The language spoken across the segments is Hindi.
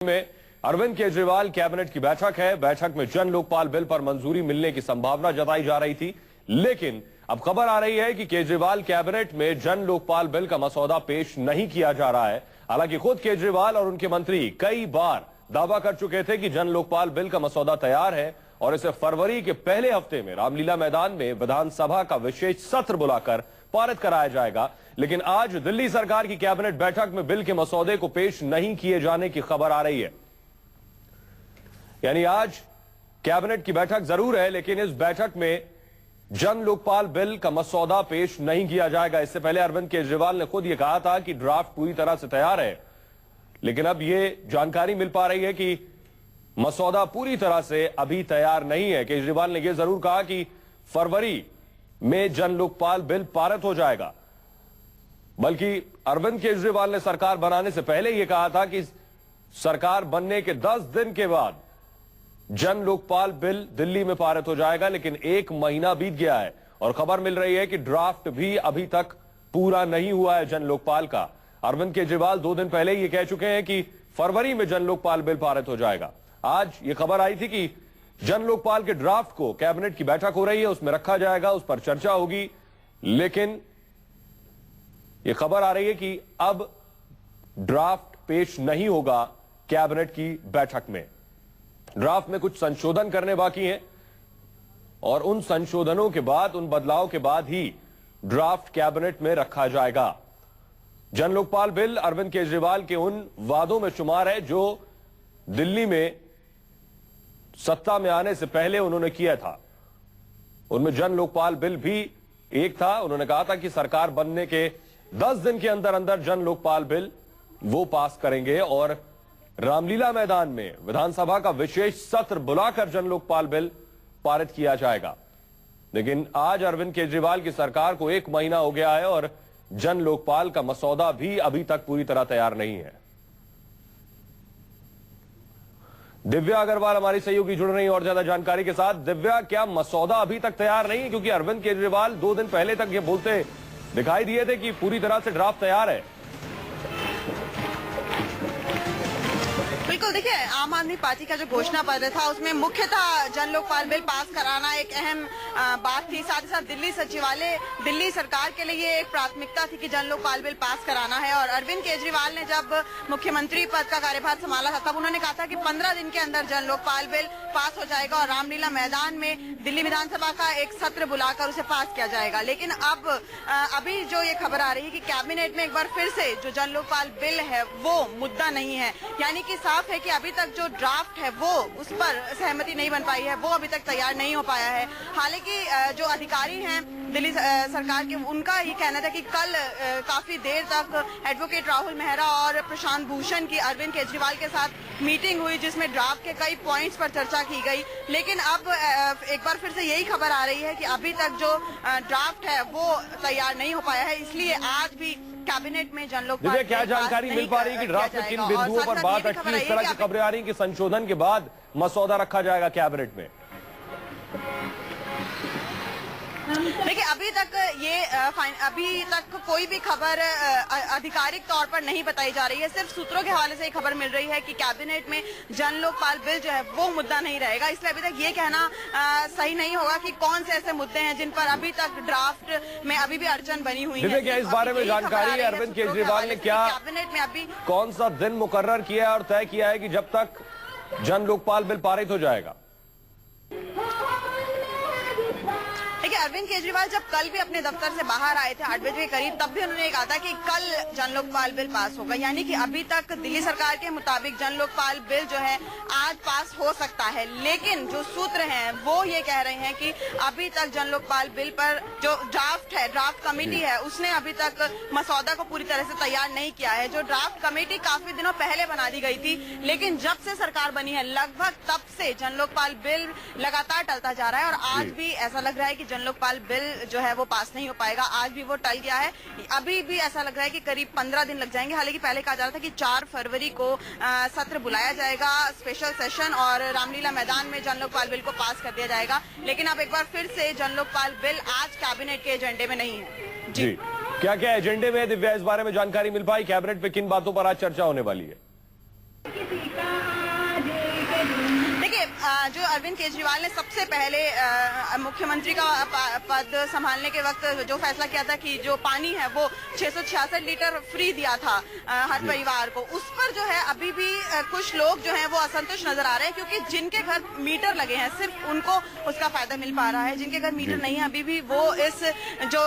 में अरविंद केजरीवाल कैबिनेट की बैठक है। बैठक में जन लोकपाल बिल पर मंजूरी मिलने की संभावना जताई जा रही थी, लेकिन अब खबर आ रही है कि केजरीवाल कैबिनेट में जन लोकपाल बिल का मसौदा पेश नहीं किया जा रहा है। हालांकि खुद केजरीवाल और उनके मंत्री कई बार दावा कर चुके थे कि जन लोकपाल बिल का मसौदा तैयार है और इसे फरवरी के पहले हफ्ते में रामलीला मैदान में विधानसभा का विशेष सत्र बुलाकर पारित कराया जाएगा। लेकिन आज दिल्ली सरकार की कैबिनेट बैठक में बिल के मसौदे को पेश नहीं किए जाने की खबर आ रही है। यानी आज कैबिनेट की बैठक जरूर है, लेकिन इस बैठक में जन लोकपाल बिल का मसौदा पेश नहीं किया जाएगा। इससे पहले अरविंद केजरीवाल ने खुद यह कहा था कि ड्राफ्ट पूरी तरह से तैयार है, लेकिन अब यह जानकारी मिल पा रही है कि मसौदा पूरी तरह से अभी तैयार नहीं है। केजरीवाल ने यह जरूर कहा कि फरवरी में जन लोकपाल बिल पारित हो जाएगा, बल्कि अरविंद केजरीवाल ने सरकार बनाने से पहले यह कहा था कि सरकार बनने के 10 दिन के बाद जन लोकपाल बिल दिल्ली में पारित हो जाएगा। लेकिन 1 महीना बीत गया है और खबर मिल रही है कि ड्राफ्ट भी अभी तक पूरा नहीं हुआ है जन लोकपाल का। अरविंद केजरीवाल 2 दिन पहले ये कह चुके हैं कि फरवरी में जन लोकपाल बिल पारित हो जाएगा। आज ये खबर आई थी कि जन लोकपाल के ड्राफ्ट को कैबिनेट की बैठक हो रही है, उसमें रखा जाएगा, उस पर चर्चा होगी। लेकिन यह खबर आ रही है कि अब ड्राफ्ट पेश नहीं होगा कैबिनेट की बैठक में। ड्राफ्ट में कुछ संशोधन करने बाकी हैं और उन संशोधनों के बाद, उन बदलाव के बाद ही ड्राफ्ट कैबिनेट में रखा जाएगा। जन लोकपाल बिल अरविंद केजरीवाल के उन वादों में शुमार है जो दिल्ली में सत्ता में आने से पहले उन्होंने किया था। उनमें जन लोकपाल बिल भी एक था। उन्होंने कहा था कि सरकार बनने के 10 दिन के अंदर अंदर जन लोकपाल बिल वो पास करेंगे और रामलीला मैदान में विधानसभा का विशेष सत्र बुलाकर जन लोकपाल बिल पारित किया जाएगा। लेकिन आज अरविंद केजरीवाल की सरकार को 1 महीना हो गया है और जन लोकपाल का मसौदा भी अभी तक पूरी तरह तैयार नहीं है। दिव्या अग्रवाल हमारी सहयोगी जुड़ रही है और ज्यादा जानकारी के साथ। दिव्या, क्या मसौदा अभी तक तैयार नहीं है? क्योंकि अरविंद केजरीवाल 2 दिन पहले तक ये बोलते दिखाई दिए थे कि पूरी तरह से ड्राफ्ट तैयार है। बिल्कुल, देखिए, आम आदमी पार्टी का जो घोषणा पत्र था उसमें मुख्यतः जन लोकपाल बिल पास कराना एक अहम बात थी। साथ ही साथ दिल्ली सचिवालय, दिल्ली सरकार के लिए ये एक प्राथमिकता थी कि जन लोकपाल बिल पास कराना है। और अरविंद केजरीवाल ने जब मुख्यमंत्री पद का कार्यभार संभाला था तब उन्होंने कहा था कि 15 दिन के अंदर जन लोकपाल बिल पास हो जाएगा और रामलीला मैदान में दिल्ली विधानसभा का एक सत्र बुलाकर उसे पास किया जाएगा। लेकिन अब अभी जो ये खबर आ रही है कि कैबिनेट में एक बार फिर से जो जन लोकपाल बिल है वो मुद्दा नहीं है, यानी कि साफ है कि अभी तक जो ड्राफ्ट है वो उस पर सहमति नहीं बन पाई है, वो अभी तक तैयार नहीं हो पाया है। हालांकि जो अधिकारी हैं दिल्ली सरकार के, उनका ये कहना था कि कल काफी देर तक एडवोकेट राहुल मेहरा और प्रशांत भूषण की अरविंद केजरीवाल के साथ मीटिंग हुई जिसमें ड्राफ्ट के कई पॉइंट्स पर चर्चा की गई। लेकिन अब एक बार फिर से यही खबर आ रही है कि अभी तक जो ड्राफ्ट है वो तैयार नहीं हो पाया है, इसलिए आज भी कैबिनेट में जन लोकपाल क्या जानकारी मिल पा रही है कि ड्राफ्ट में किन बिंदुओं पर बात अटकी? इस तरह की खबरें आ रही हैं कि संशोधन के बाद मसौदा रखा जाएगा कैबिनेट में। देखिए, अभी तक कोई भी खबर आधिकारिक तौर पर नहीं बताई जा रही है। सिर्फ सूत्रों के हवाले से खबर मिल रही है कि कैबिनेट में जन लोकपाल बिल जो है वो मुद्दा नहीं रहेगा। इसलिए अभी तक ये कहना सही नहीं होगा कि कौन से ऐसे मुद्दे हैं जिन पर अभी तक ड्राफ्ट में अभी भी अड़चन बनी हुई है। क्या इस बारे में जानकारी है? अरविंद केजरीवाल ने क्या कैबिनेट में अभी कौन सा दिन मुकर्रर किया है और तय किया है कि जब तक जन लोकपाल बिल पारित हो जाएगा? अरविंद केजरीवाल जब कल भी अपने दफ्तर से बाहर आए थे 8 बजे के करीब, तब भी उन्होंने कहा था कि कल जन लोकपाल बिल पास होगा, यानी कि अभी तक दिल्ली सरकार के मुताबिक जन लोकपाल बिल जो है आज पास हो सकता है। लेकिन जो सूत्र हैं वो ये कह रहे हैं कि अभी तक जन लोकपाल बिल पर जो ड्राफ्ट है, ड्राफ्ट कमेटी है, उसने अभी तक मसौदा को पूरी तरह से तैयार नहीं किया है। जो ड्राफ्ट कमेटी काफी दिनों पहले बना दी गई थी, लेकिन जब से सरकार बनी है लगभग तब से जन लोकपाल बिल लगातार टलता जा रहा है और आज भी ऐसा लग रहा है कि जन लोकपाल बिल जो है वो पास नहीं हो पाएगा। आज भी वो टल गया है। अभी भी ऐसा लग रहा है कि करीब 15 दिन लग जाएंगे। हालांकि पहले कहा जा रहा था कि 4 फरवरी को सत्र बुलाया जाएगा, स्पेशल सेशन, और रामलीला मैदान में जन लोकपाल बिल को पास कर दिया जाएगा। लेकिन अब एक बार फिर से जन लोकपाल बिल आज कैबिनेट के एजेंडे में नहीं है। जी, क्या क्या एजेंडे में दिव्या, इस बारे में जानकारी मिल पाई? कैबिनेट पे किन बातों पर आज चर्चा होने वाली है? देखिए, जो अरविंद केजरीवाल ने सबसे पहले मुख्यमंत्री का पद संभालने के वक्त जो फैसला किया था कि जो पानी है वो 666 लीटर फ्री दिया था हर परिवार को, उस पर जो है अभी भी कुछ लोग जो हैं वो असंतुष्ट नजर आ रहे हैं, क्योंकि जिनके घर मीटर लगे हैं सिर्फ उनको उसका फायदा मिल पा रहा है। जिनके घर मीटर नहीं है अभी भी वो इस जो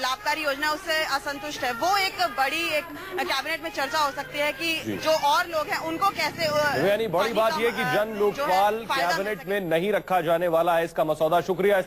लाभकारी योजना उससे असंतुष्ट है। वो एक बड़ी कैबिनेट में चर्चा हो सकती है कि जो और लोग हैं उनको कैसे यानी बड़ी बात यह कि जन लोकपाल कैबिनेट में नहीं रखा जाने वाला है इसका मसौदा। शुक्रिया।